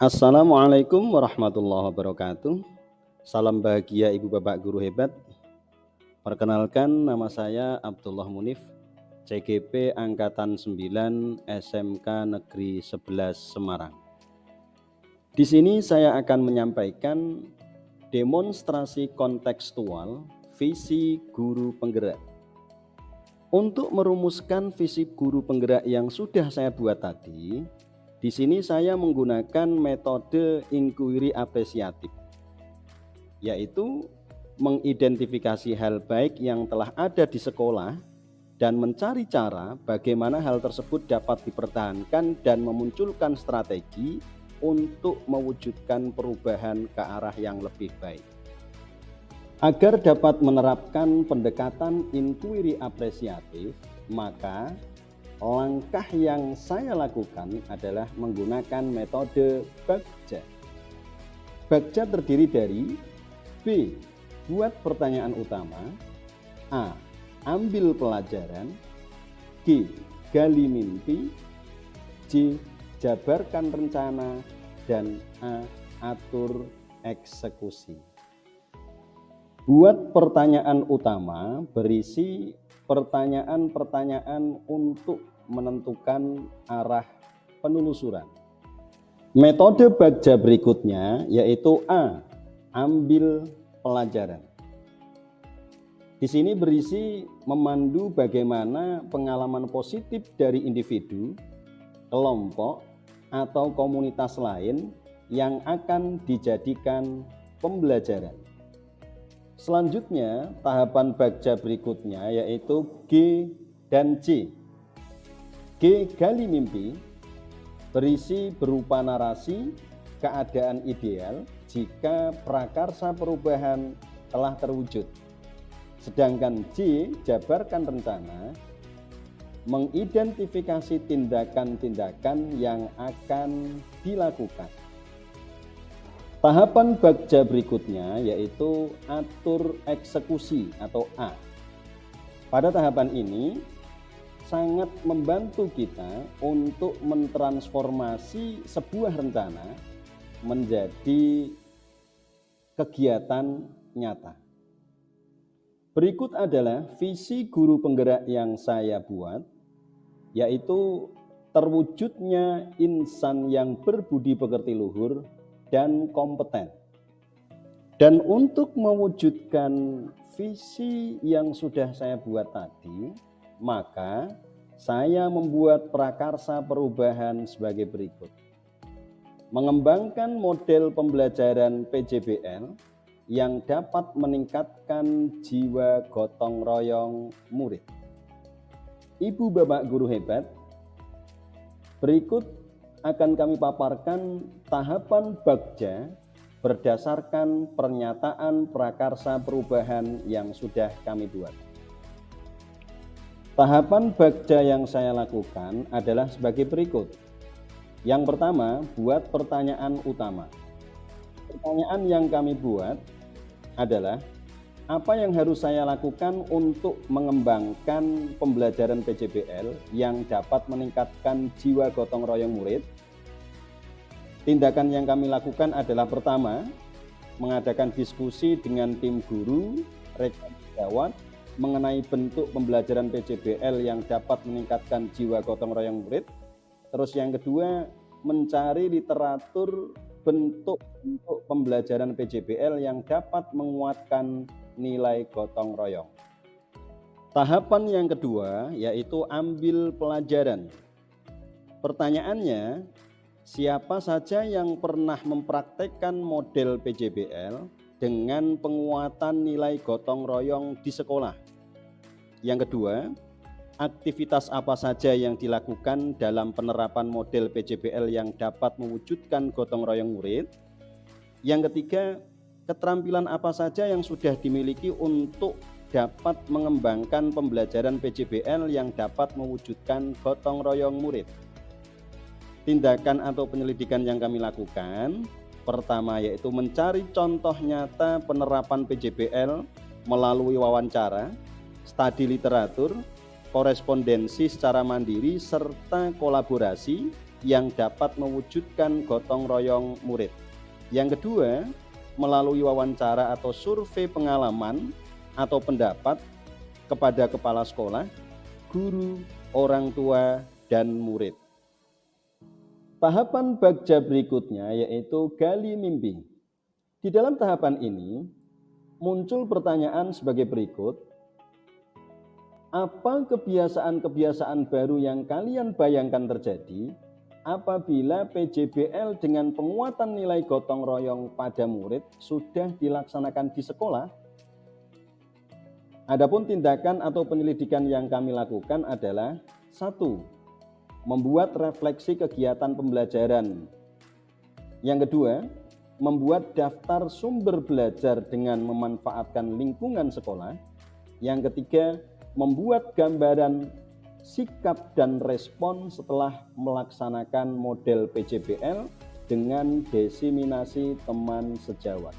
Assalamualaikum warahmatullahi wabarakatuh. Salam bahagia Ibu Bapak Guru hebat. Perkenalkan, nama saya Abdullah Munif, CGP Angkatan 9 SMK Negeri 11 Semarang. Di sini saya akan menyampaikan demonstrasi kontekstual visi guru penggerak. Untuk merumuskan visi guru penggerak yang sudah saya buat tadi, di sini saya menggunakan metode inquiry apresiatif, yaitu mengidentifikasi hal baik yang telah ada di sekolah dan mencari cara bagaimana hal tersebut dapat dipertahankan dan memunculkan strategi untuk mewujudkan perubahan ke arah yang lebih baik. Agar dapat menerapkan pendekatan inquiry apresiatif, maka langkah yang saya lakukan adalah menggunakan metode Bagja. Bagja terdiri dari B. Buat pertanyaan utama, A. Ambil pelajaran, G. Gali mimpi, J. Jabarkan rencana, dan A. Atur eksekusi. Buat pertanyaan utama berisi pertanyaan-pertanyaan untuk menentukan arah penelusuran. Metode Bagja berikutnya yaitu A. Ambil pelajaran. Di sini berisi memandu bagaimana pengalaman positif dari individu, kelompok, atau komunitas lain yang akan dijadikan pembelajaran. Selanjutnya, tahapan Bagja berikutnya yaitu G dan C. G. Gali mimpi berisi berupa narasi keadaan ideal jika prakarsa perubahan telah terwujud. Sedangkan C. Jabarkan rencana mengidentifikasi tindakan-tindakan yang akan dilakukan. Tahapan Bagja berikutnya yaitu atur eksekusi atau A. Pada tahapan ini sangat membantu kita untuk mentransformasi sebuah rencana menjadi kegiatan nyata. Berikut adalah visi guru penggerak yang saya buat, yaitu terwujudnya insan yang berbudi pekerti luhur dan kompeten. Dan untuk mewujudkan visi yang sudah saya buat tadi, maka saya membuat prakarsa perubahan sebagai berikut. Mengembangkan model pembelajaran PJBL yang dapat meningkatkan jiwa gotong royong murid. Ibu Bapak Guru hebat, berikut akan kami paparkan tahapan Bagja berdasarkan pernyataan prakarsa perubahan yang sudah kami buat. Tahapan Bagja yang saya lakukan adalah sebagai berikut. Yang pertama, buat pertanyaan utama. Pertanyaan yang kami buat adalah, apa yang harus saya lakukan untuk mengembangkan pembelajaran PJBL yang dapat meningkatkan jiwa gotong royong murid? Tindakan yang kami lakukan adalah pertama, mengadakan diskusi dengan tim guru, rekan sejawat mengenai bentuk pembelajaran PJBL yang dapat meningkatkan jiwa gotong royong murid. Terus yang kedua, mencari literatur bentuk pembelajaran PJBL yang dapat menguatkan nilai gotong royong. Tahapan yang kedua yaitu ambil pelajaran. Pertanyaannya, siapa saja yang pernah mempraktekkan model PJBL dengan penguatan nilai gotong royong di sekolah? Yang kedua, aktivitas apa saja yang dilakukan dalam penerapan model PJBL yang dapat mewujudkan gotong royong murid? Yang ketiga, keterampilan apa saja yang sudah dimiliki untuk dapat mengembangkan pembelajaran PJBL yang dapat mewujudkan gotong royong murid? Tindakan atau penyelidikan yang kami lakukan, pertama yaitu mencari contoh nyata penerapan PJBL melalui wawancara, studi literatur, korespondensi secara mandiri, serta kolaborasi yang dapat mewujudkan gotong royong murid. Yang kedua, melalui wawancara atau survei pengalaman atau pendapat kepada kepala sekolah, guru, orang tua, dan murid. Tahapan Bagja berikutnya yaitu gali mimpi. Di dalam tahapan ini muncul pertanyaan sebagai berikut. Apa kebiasaan-kebiasaan baru yang kalian bayangkan terjadi apabila PJBL dengan penguatan nilai gotong royong pada murid sudah dilaksanakan di sekolah? Adapun tindakan atau penyelidikan yang kami lakukan adalah 1. Membuat refleksi kegiatan pembelajaran. Yang kedua, membuat daftar sumber belajar dengan memanfaatkan lingkungan sekolah. Yang ketiga, membuat gambaran sikap dan respon setelah melaksanakan model PJBL dengan diseminasi teman sejawat.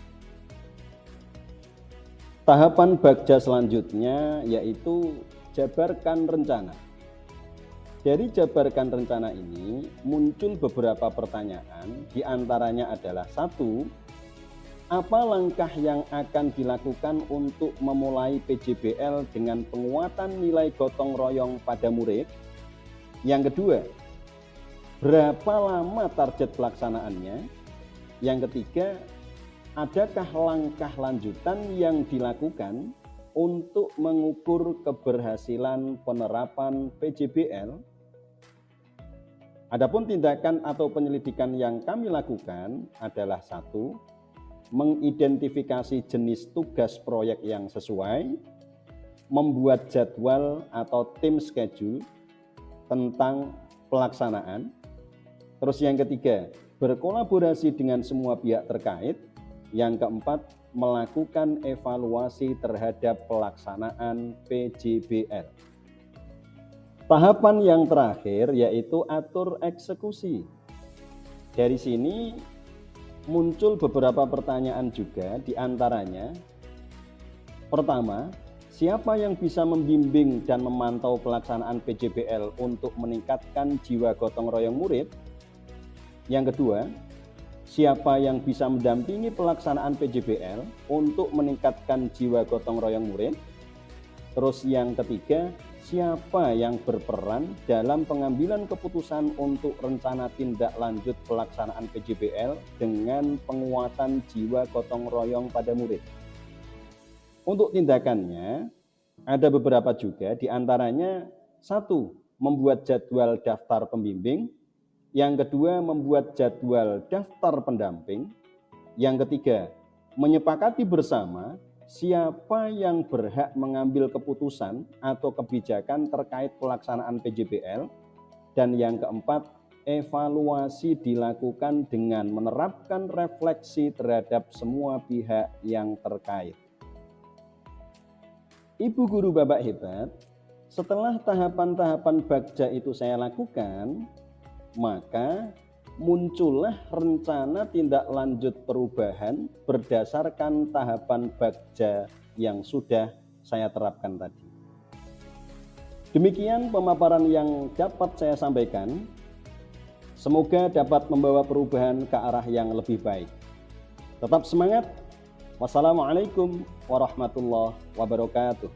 Tahapan Bagja selanjutnya yaitu jabarkan rencana. Dari jabarkan rencana ini muncul beberapa pertanyaan, diantaranya adalah 1. Apa langkah yang akan dilakukan untuk memulai PJBL dengan penguatan nilai gotong royong pada murid? Yang kedua, berapa lama target pelaksanaannya? Yang ketiga, adakah langkah lanjutan yang dilakukan untuk mengukur keberhasilan penerapan PJBL? Adapun tindakan atau penyelidikan yang kami lakukan adalah 1. Mengidentifikasi jenis tugas proyek yang sesuai, membuat jadwal atau tim schedule tentang pelaksanaan. Terus yang ketiga, berkolaborasi dengan semua pihak terkait. Yang keempat, melakukan evaluasi terhadap pelaksanaan PJBL. Tahapan yang terakhir yaitu atur eksekusi. Dari sini muncul beberapa pertanyaan juga, diantaranya pertama, siapa yang bisa membimbing dan memantau pelaksanaan PJBL untuk meningkatkan jiwa gotong royong murid? Yang kedua, siapa yang bisa mendampingi pelaksanaan PJBL untuk meningkatkan jiwa gotong royong murid? Terus yang ketiga, siapa yang berperan dalam pengambilan keputusan untuk rencana tindak lanjut pelaksanaan PJBL dengan penguatan jiwa gotong royong pada murid? Untuk tindakannya ada beberapa juga, diantaranya 1. Membuat jadwal daftar pembimbing. Yang kedua, membuat jadwal daftar pendamping. Yang ketiga, menyepakati bersama siapa yang berhak mengambil keputusan atau kebijakan terkait pelaksanaan PJBL. Dan yang keempat, evaluasi dilakukan dengan menerapkan refleksi terhadap semua pihak yang terkait. Ibu guru Bapak hebat, setelah tahapan-tahapan Bagja itu saya lakukan, maka muncullah rencana tindak lanjut perubahan berdasarkan tahapan Bagja yang sudah saya terapkan tadi. Demikian pemaparan yang dapat saya sampaikan. Semoga dapat membawa perubahan ke arah yang lebih baik. Tetap semangat. Wassalamualaikum warahmatullahi wabarakatuh.